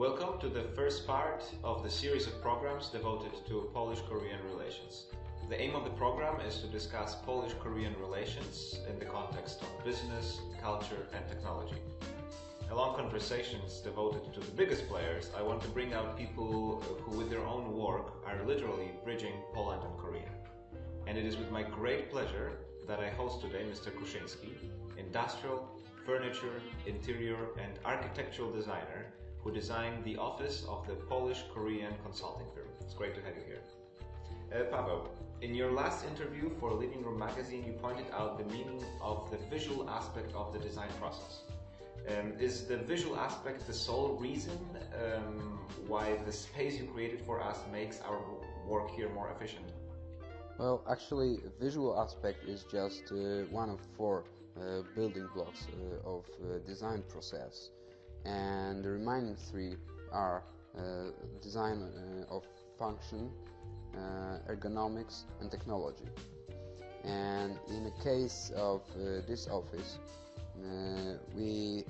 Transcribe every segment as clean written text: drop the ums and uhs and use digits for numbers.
Welcome to the first part of the series of programs devoted to Polish-Korean relations. The aim of the program is to discuss Polish-Korean relations in the context of business, culture and technology. Along conversations devoted to the biggest players, I want to bring out people who with their own work are literally bridging Poland and Korea. And it is with my great pleasure that I host today Mr. Kruszynski, industrial, furniture, interior and architectural designer who designed the office of the Polish-Korean consulting firm. It's great to have you here. Pawel, in your last interview for Living Room magazine, you pointed out the meaning of the visual aspect of the design process. Is the visual aspect the sole reason why the space you created for us makes our work here more efficient? Well, actually, visual aspect is just one of four building blocks of design process, and the remaining three are design of function, ergonomics and technology. And in the case of this office, we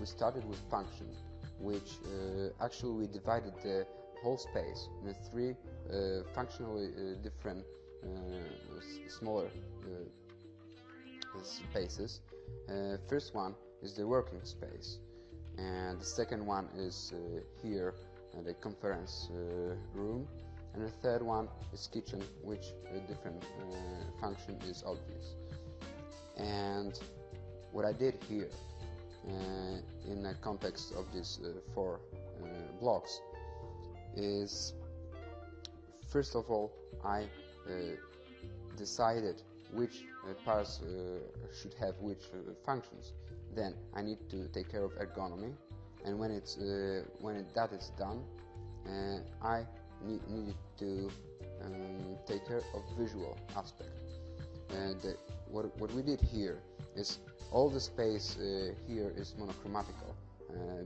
started with function, which actually we divided the whole space in three functionally different smaller spaces. First one is the working space, and the second one is here the conference room, and the third one is kitchen, which a different function is obvious. And what I did here in the context of these four blocks is, first of all, I decided which parts should have which functions. Then I need to take care of ergonomy, and when that is done, I needed to take care of visual aspect. What we did here is all the space here is monochromatical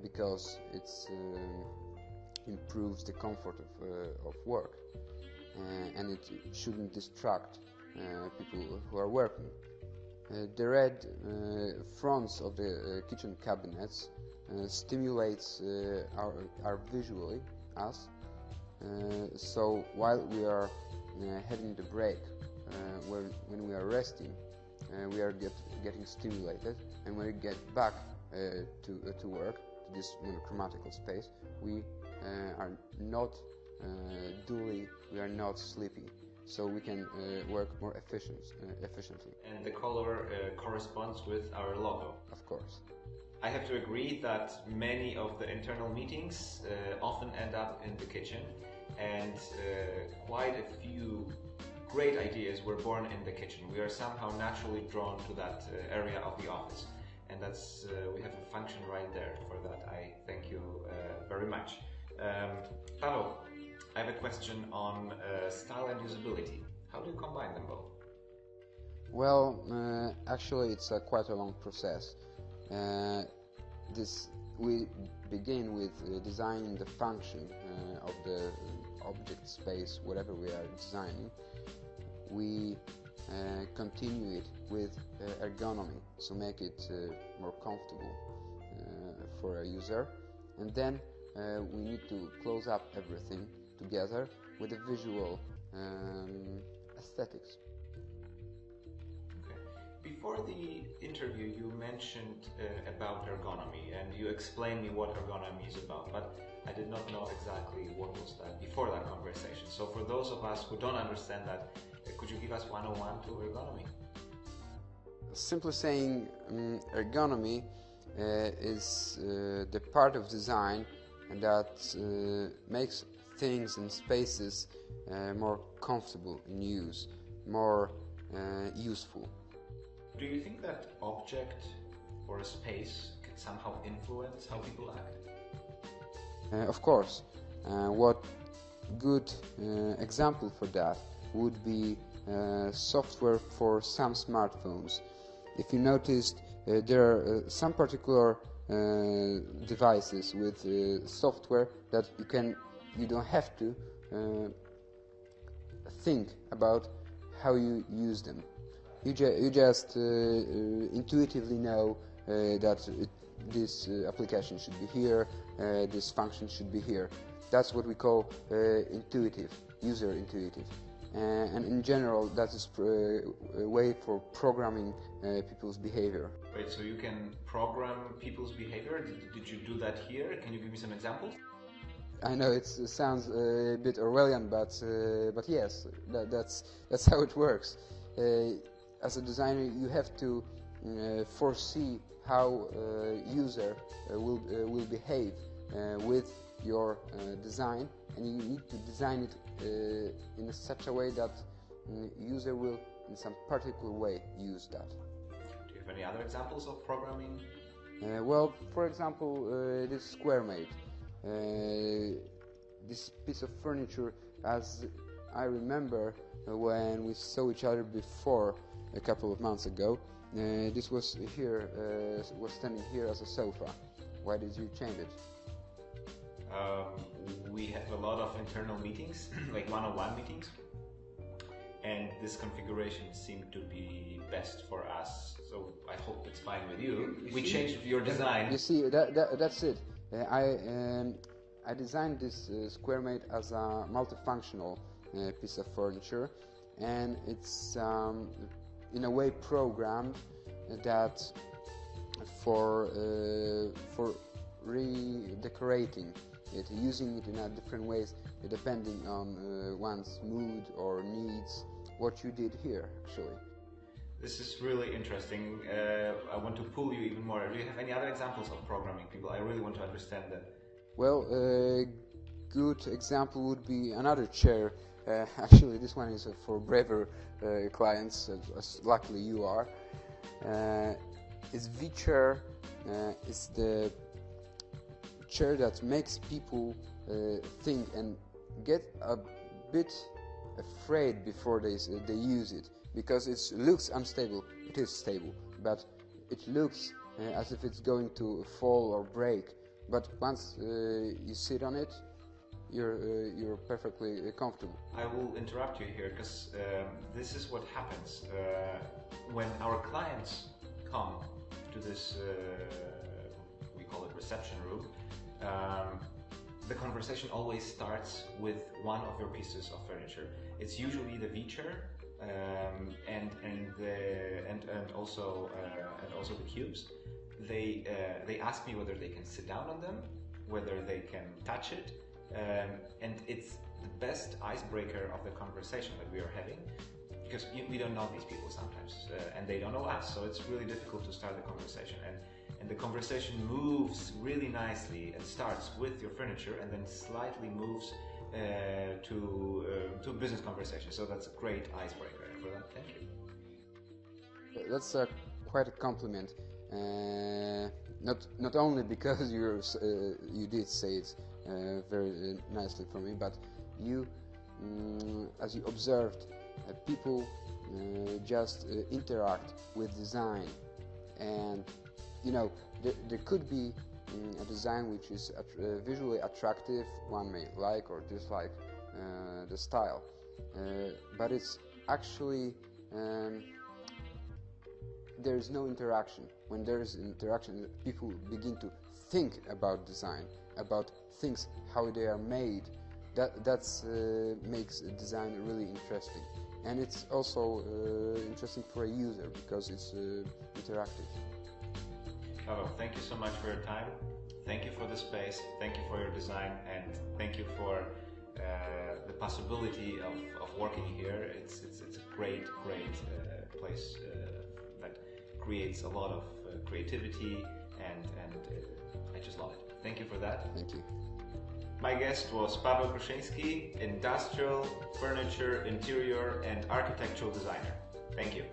because it improves the comfort of work, and it shouldn't distract people who are working. The red fronts of the kitchen cabinets stimulates our visually us. So while we are having the break, when we are resting, we are getting stimulated, and when we get back to work, to this monochromatical space, we are not dully, we are not sleepy, so we can work more efficiently. And the color corresponds with our logo. Of course. I have to agree that many of the internal meetings often end up in the kitchen, and quite a few great ideas were born in the kitchen. We are somehow naturally drawn to that area of the office, and that's we have a function right there. For that, I thank you very much. Pawel, I have a question on style and usability. How do you combine them both? Well, actually, it's quite a long process. We begin with designing the function of the object space, whatever we are designing. We continue it with ergonomy, so make it more comfortable for a user, and then we need to close up everything together with the visual aesthetics. Before the interview, you mentioned about ergonomy, and you explained me what ergonomy is about, but I did not know exactly what was that before that conversation. So for those of us who don't understand that, could you give us 101 to ergonomy? Simply saying, ergonomy is the part of design that makes things and spaces more comfortable in use, more useful. Do you think that object or a space can somehow influence how people act? Of course. What good example for that would be software for some smartphones. If you noticed, there are some particular devices with software that you don't have to think about how you use them. You just intuitively know that this application should be here, this function should be here. That's what we call intuitive, user intuitive. And in general, that is a way for programming people's behavior. Wait, so you can program people's behavior? Did you do that here? Can you give me some examples? I know it sounds a bit Orwellian, but yes, that's how it works. As a designer, you have to foresee how user will behave with your design, and you need to design it in such a way that user will, in some particular way, use that. Do you have any other examples of programming? Well, for example, this square mate. This piece of furniture, as I remember when we saw each other before a couple of months ago, this was here, was standing here as a sofa. Why did you change it? We have a lot of internal meetings, like one-on-one meetings, and this configuration seemed to be best for us, so I hope it's fine with you. We changed your design. You see, that's it. I designed this square mate as a multifunctional piece of furniture, and it's in a way programmed that for redecorating it, using it in different ways depending on one's mood or needs, what you did here actually. This is really interesting. I want to pull you even more. Do you have any other examples of programming people? I really want to understand that. Well, a good example would be another chair. Actually, this one is for braver clients, as luckily you are. It's V-chair. It's the chair that makes people think and get a bit afraid before they use it, because it looks unstable. It is stable, but it looks as if it's going to fall or break. But once you sit on it, you're perfectly comfortable. I will interrupt you here because this is what happens when our clients come to this, we call it reception room. The conversation always starts with one of your pieces of furniture. It's usually the V-chair and also the cubes. They ask me whether they can sit down on them, whether they can touch it, and it's the best icebreaker of the conversation that we are having, because we don't know these people sometimes, and they don't know us, so it's really difficult to start the conversation. And the conversation moves really nicely and starts with your furniture and then slightly moves to business conversation. So that's a great icebreaker, and for that, thank you. That's quite a compliment. Not only because you did say it very nicely for me, but you, as you observed, people just interact with design, and you know there could be a design which is visually attractive. One may like or dislike the style, but it's actually there is no interaction. When there is interaction, people begin to think about design, about things, how they are made. That makes design really interesting, and it's also interesting for a user because it's interactive. Pawel, thank you so much for your time. Thank you for the space. Thank you for your design, and thank you for the possibility of working here. It's a great place that creates a lot of creativity, and I just love it. Thank you for that. Thank you. My guest was Pawel Kruszynski, industrial, furniture, interior and architectural designer. Thank you.